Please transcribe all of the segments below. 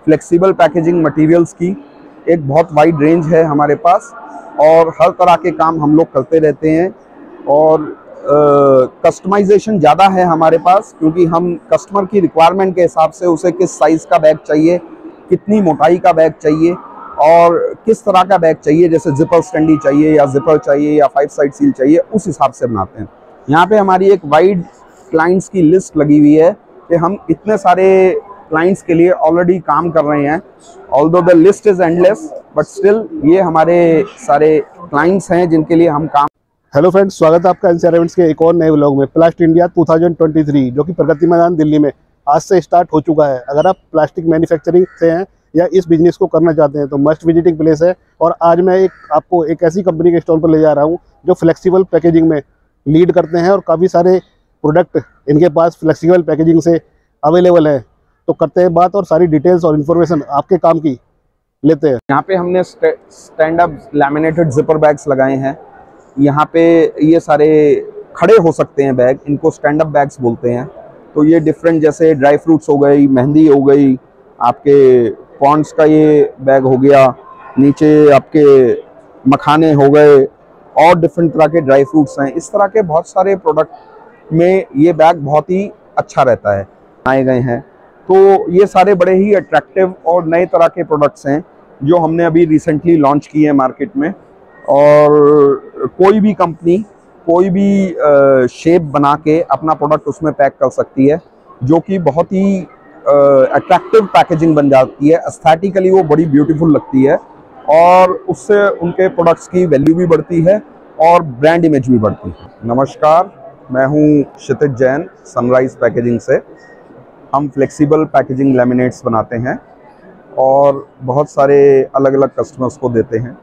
Flexible packaging materials की एक बहुत वाइड रेंज है हमारे पास और हर तरह के काम हम लोग करते रहते हैं। और कस्टमाइजेशन ज़्यादा है हमारे पास, क्योंकि हम कस्टमर की रिक्वायरमेंट के हिसाब से उसे किस साइज़ का बैग चाहिए, कितनी मोटाई का बैग चाहिए और किस तरह का बैग चाहिए, जैसे जिपर स्टैंडी चाहिए या जिपर चाहिए या 5 साइड सील चाहिए, उस हिसाब से बनाते हैं। यहाँ पे हमारी एक वाइड क्लाइंट्स की लिस्ट लगी हुई है कि हम इतने सारे क्लाइंट्स के लिए ऑलरेडी काम कर रहे हैं। Although the list is endless, but still ये हमारे सारे क्लाइंट्स हैं जिनके लिए हम काम। हेलो फ्रेंड्स, स्वागत है आपका एनसीआर इवेंट्स के एक और नए व्लॉग में। प्लास्ट इंडिया 2023 जो कि प्रगति मैदान दिल्ली में आज से स्टार्ट हो चुका है। अगर आप प्लास्टिक मैन्युफैक्चरिंग से हैं या इस बिजनेस को करना चाहते हैं तो मस्ट विजिटिंग प्लेस है। और आज मैं आपको एक ऐसी कंपनी के स्टॉल पर ले जा रहा हूं जो फ्लेक्सिबल पैकेजिंग में लीड करते हैं और काफ़ी सारे प्रोडक्ट इनके पास फ्लेक्सिबल पैकेजिंग से अवेलेबल है। तो करते हैं बात और सारी डिटेल्स और इन्फॉर्मेशन आपके काम की लेते हैं। यहाँ पे हमने stand up laminated zipper bags लगाए हैं। यहाँ पे ये सारे खड़े हो सकते हैं बैग, इनको स्टैंड अप बैग्स बोलते हैं। तो ये डिफरेंट, जैसे ड्राई फ्रूट्स हो गई, मेहंदी हो गई, आपके पॉन्ड्स का ये बैग हो गया, नीचे आपके मखाने हो गए और डिफरेंट तरह के ड्राई फ्रूट्स हैं। इस तरह के बहुत सारे प्रोडक्ट में ये बैग बहुत ही अच्छा रहता है, आए गए हैं। तो ये सारे बड़े ही अट्रैक्टिव और नए तरह के प्रोडक्ट्स हैं जो हमने अभी रिसेंटली लॉन्च किए हैं मार्केट में। और कोई भी कंपनी कोई भी शेप बना के अपना प्रोडक्ट उसमें पैक कर सकती है, जो कि बहुत ही अट्रैक्टिव पैकेजिंग बन जाती है। एस्थेटिकली वो बड़ी ब्यूटीफुल लगती है और उससे उनके प्रोडक्ट्स की वैल्यू भी बढ़ती है और ब्रांड इमेज भी बढ़ती है। नमस्कार, मैं हूं क्षितिज जैन, सनराइज पैकेजिंग से। हम फ्लेक्सिबल पैकेजिंग लैमिनेट्स बनाते हैं और बहुत सारे अलग अलग कस्टमर्स को देते हैं।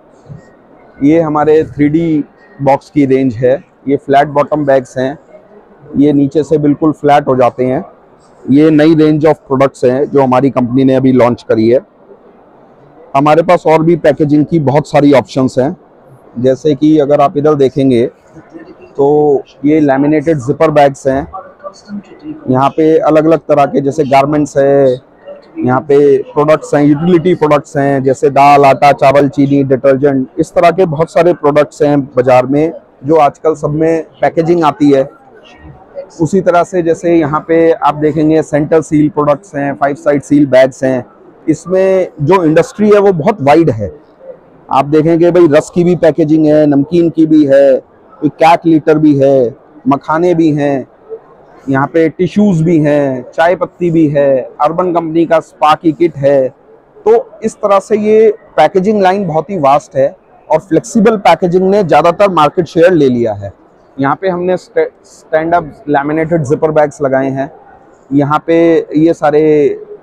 ये हमारे 3D बॉक्स की रेंज है। ये फ्लैट बॉटम बैग्स हैं, ये नीचे से बिल्कुल फ्लैट हो जाते हैं। ये नई रेंज ऑफ प्रोडक्ट्स हैं जो हमारी कंपनी ने अभी लॉन्च करी है। हमारे पास और भी पैकेजिंग की बहुत सारी ऑप्शंस हैं, जैसे कि अगर आप इधर देखेंगे तो ये लैमिनेटेड जिपर बैग्स हैं। यहाँ पे अलग अलग तरह के, जैसे गारमेंट्स है, यहाँ पे प्रोडक्ट्स हैं, यूटिलिटी प्रोडक्ट्स हैं, जैसे दाल, आटा, चावल, चीनी, डिटर्जेंट, इस तरह के बहुत सारे प्रोडक्ट्स हैं बाजार में जो आजकल सब में पैकेजिंग आती है। उसी तरह से जैसे यहाँ पे आप देखेंगे सेंटर सील प्रोडक्ट्स हैं, 5 साइड सील बैग्स हैं। इसमें जो इंडस्ट्री है वो बहुत वाइड है। आप देखेंगे भाई, रस की भी पैकेजिंग है, नमकीन की भी है, कैट लीटर भी है, मखाने भी हैं, यहाँ पे टिश्यूज़ भी हैं, चाय पत्ती भी है, अर्बन कंपनी का स्पा की किट है। तो इस तरह से ये पैकेजिंग लाइन बहुत ही वास्ट है और फ्लेक्सिबल पैकेजिंग ने ज़्यादातर मार्केट शेयर ले लिया है। यहाँ पे हमने stand up laminated zipper bags लगाए हैं। यहाँ पे ये सारे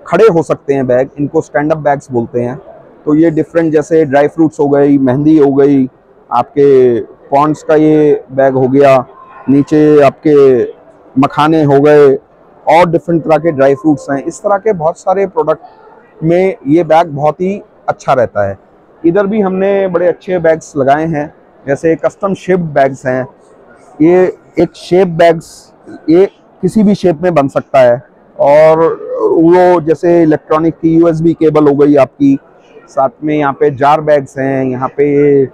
खड़े हो सकते हैं बैग, इनको स्टैंड अप बैग्स बोलते हैं। तो ये डिफरेंट, जैसे ड्राई फ्रूट्स हो गई, मेहंदी हो गई, आपके पॉन्ड्स का ये बैग हो गया, नीचे आपके मखाने हो गए और डिफरेंट तरह के ड्राई फ्रूट्स हैं। इस तरह के बहुत सारे प्रोडक्ट में ये बैग बहुत ही अच्छा रहता है। इधर भी हमने बड़े अच्छे बैग्स लगाए हैं, जैसे कस्टम शेप्ड बैग्स हैं। ये एक शेप बैग्स, ये किसी भी शेप में बन सकता है। और वो जैसे इलेक्ट्रॉनिक की USB केबल हो गई आपकी, साथ में यहाँ पे जार बैग्स हैं, यहाँ पे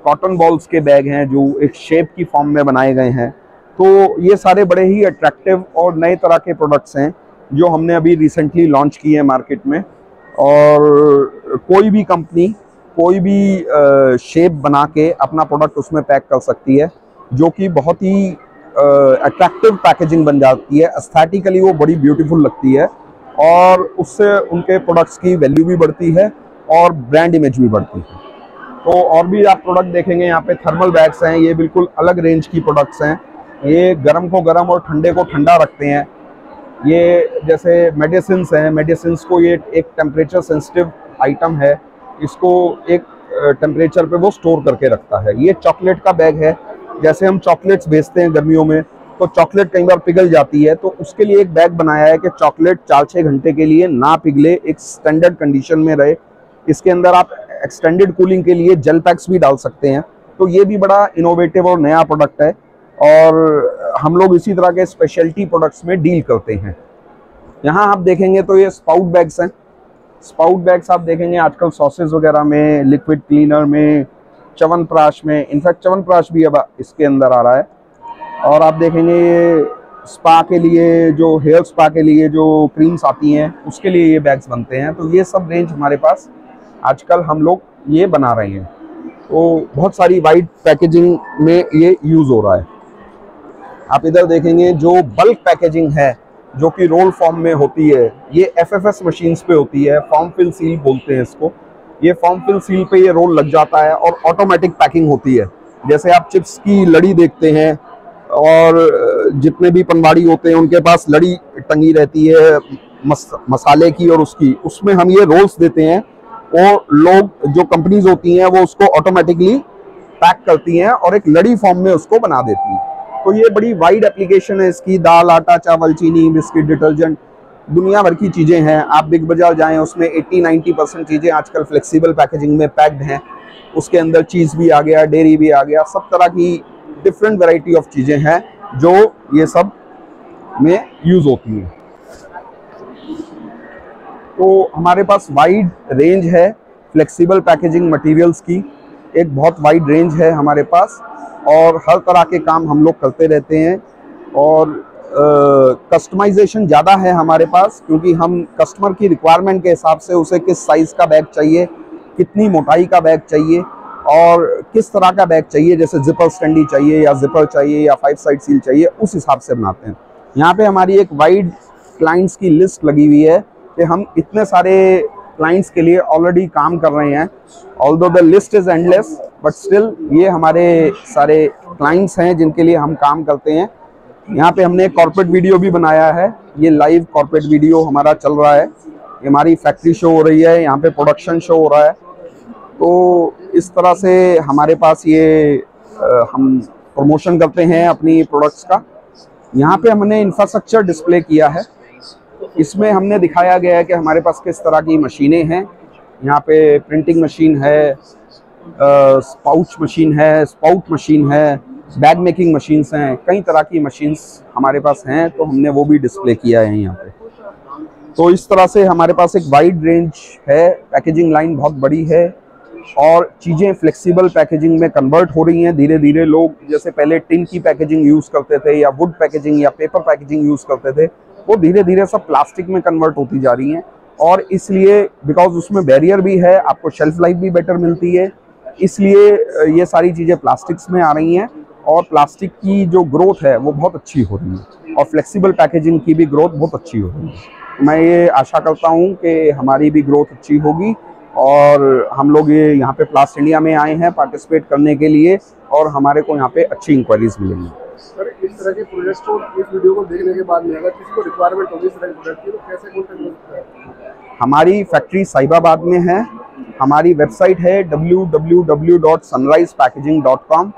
कॉटन बॉल्स के बैग हैं जो एक शेप की फॉर्म में बनाए गए हैं। तो ये सारे बड़े ही अट्रैक्टिव और नए तरह के प्रोडक्ट्स हैं जो हमने अभी रिसेंटली लॉन्च किए हैं मार्केट में। और कोई भी कंपनी कोई भी शेप बना के अपना प्रोडक्ट उसमें पैक कर सकती है, जो कि बहुत ही अट्रैक्टिव पैकेजिंग बन जाती है। एस्थेटिकली वो बड़ी ब्यूटीफुल लगती है और उससे उनके प्रोडक्ट्स की वैल्यू भी बढ़ती है और ब्रांड इमेज भी बढ़ती है। तो और भी आप प्रोडक्ट देखेंगे, यहाँ पे थर्मल बैग्स हैं। ये बिल्कुल अलग रेंज की प्रोडक्ट्स हैं। ये गर्म को गर्म और ठंडे को ठंडा रखते हैं। ये जैसे मेडिसिन्स हैं, मेडिसिन्स को ये एक टेम्परेचर सेंसिटिव आइटम है, इसको एक टेम्परेचर पे वो स्टोर करके रखता है। ये चॉकलेट का बैग है। जैसे हम चॉकलेट्स बेचते हैं गर्मियों में, तो चॉकलेट कई बार पिघल जाती है, तो उसके लिए एक बैग बनाया है कि चॉकलेट 4-6 घंटे के लिए ना पिघले, एक स्टैंडर्ड कंडीशन में रहे। इसके अंदर आप एक्सटेंडेड कूलिंग के लिए जेल पैक्स भी डाल सकते हैं। तो ये भी बड़ा इनोवेटिव और नया प्रोडक्ट है और हम लोग इसी तरह के स्पेशलिटी प्रोडक्ट्स में डील करते हैं। यहाँ आप देखेंगे तो ये स्पाउट बैग्स हैं। स्पाउट बैग्स आप देखेंगे आजकल सॉसेज वगैरह में, लिक्विड क्लीनर में, च्यवनप्राश में, इनफैक्ट च्यवनप्राश भी अब इसके अंदर आ रहा है। और आप देखेंगे ये स्पा के लिए, जो हेयर स्पा के लिए जो क्रीम्स आती हैं उसके लिए ये बैग्स बनते हैं। तो ये सब रेंज हमारे पास आजकल हम लोग ये बना रहे हैं। तो बहुत सारी वाइड पैकेजिंग में ये यूज़ हो रहा है। आप इधर देखेंगे जो बल्क पैकेजिंग है जो कि रोल फॉर्म में होती है, ये FFS मशीन्स पे होती है, फॉर्म फिल सील बोलते हैं इसको। ये फॉर्म फिल सील पे ये रोल लग जाता है और ऑटोमेटिक पैकिंग होती है। जैसे आप चिप्स की लड़ी देखते हैं और जितने भी पनवाड़ी होते हैं उनके पास लड़ी टंगी रहती है मसाले की और उसकी, उसमें हम ये रोल्स देते हैं और लोग जो कंपनीज होती हैं वो उसको ऑटोमेटिकली पैक करती हैं और एक लड़ी फॉर्म में उसको बना देती हैं। तो ये बड़ी वाइड एप्लीकेशन है इसकी। दाल, आटा, चावल, चीनी, बिस्किट, डिटर्जेंट, दुनिया भर की चीज़ें हैं। आप बिग बाजार जाएं, उसमें 80-90% चीज़ें आजकल फ्लेक्सिबल पैकेजिंग में पैक्ड हैं। उसके अंदर चीज़ भी आ गया, डेयरी भी आ गया, सब तरह की डिफरेंट वैरायटी ऑफ चीज़ें हैं जो ये सब में यूज़ होती हैं। तो हमारे पास वाइड रेंज है फ्लेक्सिबल पैकेजिंग मटेरियल्स की, एक बहुत वाइड रेंज है हमारे पास और हर तरह के काम हम लोग करते रहते हैं। और कस्टमाइजेशन ज़्यादा है हमारे पास, क्योंकि हम कस्टमर की रिक्वायरमेंट के हिसाब से उसे किस साइज़ का बैग चाहिए, कितनी मोटाई का बैग चाहिए और किस तरह का बैग चाहिए, जैसे जिपर स्टैंडी चाहिए या जिपर चाहिए या 5 साइड सील चाहिए, उस हिसाब से बनाते हैं। यहाँ पे हमारी एक वाइड क्लाइंट्स की लिस्ट लगी हुई है कि हम इतने सारे क्लाइंट्स के लिए ऑलरेडी काम कर रहे हैं। Although the list is endless but still ये हमारे सारे क्लाइंट्स हैं जिनके लिए हम काम करते हैं। यहाँ पे हमने कॉर्पोरेट वीडियो भी बनाया है, ये लाइव कॉर्पोरेट वीडियो हमारा चल रहा है। ये हमारी फैक्ट्री शो हो रही है, यहाँ पे प्रोडक्शन शो हो रहा है। तो इस तरह से हमारे पास ये हम प्रमोशन करते हैं अपनी प्रोडक्ट्स का। यहाँ पे हमने इंफ्रास्ट्रक्चर डिस्प्ले किया है, इसमें हमने दिखाया गया है कि हमारे पास किस तरह की मशीनें हैं। यहाँ पे प्रिंटिंग मशीन है, स्पाउच मशीन है, स्पाउट मशीन है, बैग मेकिंग मशीन्स हैं, कई तरह की मशीन्स हमारे पास हैं, तो हमने वो भी डिस्प्ले किया है यहाँ पे। तो इस तरह से हमारे पास एक वाइड रेंज है, पैकेजिंग लाइन बहुत बड़ी है और चीज़ें फ्लेक्सिबल पैकेजिंग में कन्वर्ट हो रही हैं धीरे धीरे। लोग जैसे पहले टिन की पैकेजिंग यूज़ करते थे या वुड पैकेजिंग या पेपर पैकेजिंग यूज़ करते थे, वो धीरे धीरे सब प्लास्टिक में कन्वर्ट होती जा रही हैं। और इसलिए बिकॉज उसमें बैरियर भी है, आपको शेल्फ लाइफ भी बेटर मिलती है, इसलिए ये सारी चीज़ें प्लास्टिक्स में आ रही हैं और प्लास्टिक की जो ग्रोथ है वो बहुत अच्छी हो रही है और फ्लेक्सिबल पैकेजिंग की भी ग्रोथ बहुत अच्छी हो रही है। मैं ये आशा करता हूँ कि हमारी भी ग्रोथ अच्छी होगी और हम लोग ये यहाँ पे प्लास्ट इंडिया में आए हैं पार्टिसिपेट करने के लिए और हमारे को यहाँ पे अच्छी इंक्वायरीज मिलेंगी। सर, इस तरह के प्रोजेक्ट्स को इस वीडियो को देखने के बाद में अगर किसी को रिक्वायरमेंट होगी इस तरह के प्रोडक्ट की, तो कैसे कॉन्टैक्ट हो सकता है? हमारी फैक्ट्री साहिबाबाद में है, हमारी वेबसाइट है www.sunrisepackaging.com।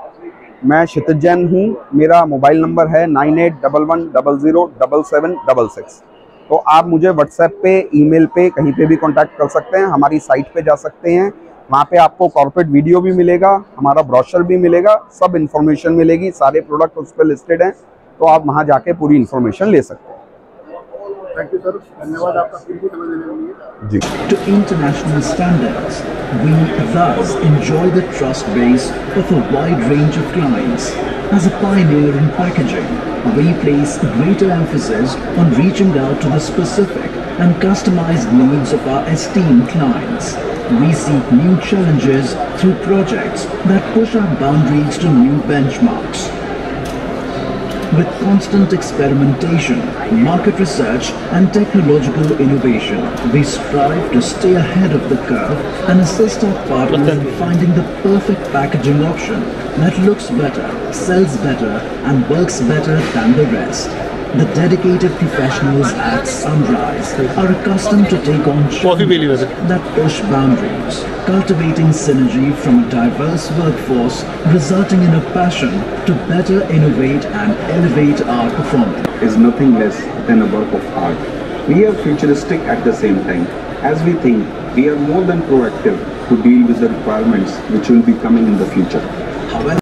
मैं क्षितिज जैन हूँ, मेरा मोबाइल नंबर है 9811007766। तो आप मुझे व्हाट्सएप पे, ईमेल पे, कहीं पे भी कांटेक्ट कर सकते हैं। हमारी साइट पे जा सकते हैं, वहाँ पे आपको कॉर्पोरेट वीडियो भी मिलेगा, हमारा ब्रोशर भी मिलेगा, सब इन्फॉर्मेशन मिलेगी, सारे प्रोडक्ट उस पर लिस्टेड हैं, तो आप वहाँ जाके पूरी इन्फॉर्मेशन ले सकते हैं। थैंक यू सर, धन्यवाद आपका कीमती समय देने के लिए। जी। To international standards, we thus enjoy the trust base of a wide range of clients. As a pioneer in packaging, we place greater emphasis on reaching out to the specific and customized needs of our esteemed clients. We seek new challenges through projects that push our boundaries to new benchmarks. With constant experimentation, market research and technological innovation, we strive to stay ahead of the curve and assist our partners in finding the perfect packaging option that looks better, sells better and works better than the rest. The dedicated professionals at Sunrise are accustomed to take on challenges that push boundaries, cultivating synergy from a diverse workforce, resulting in a passion to better innovate and elevate our performance. Is nothing less than a work of art. We are futuristic at the same time, as we think we are more than proactive to deal with the requirements which will be coming in the future. However,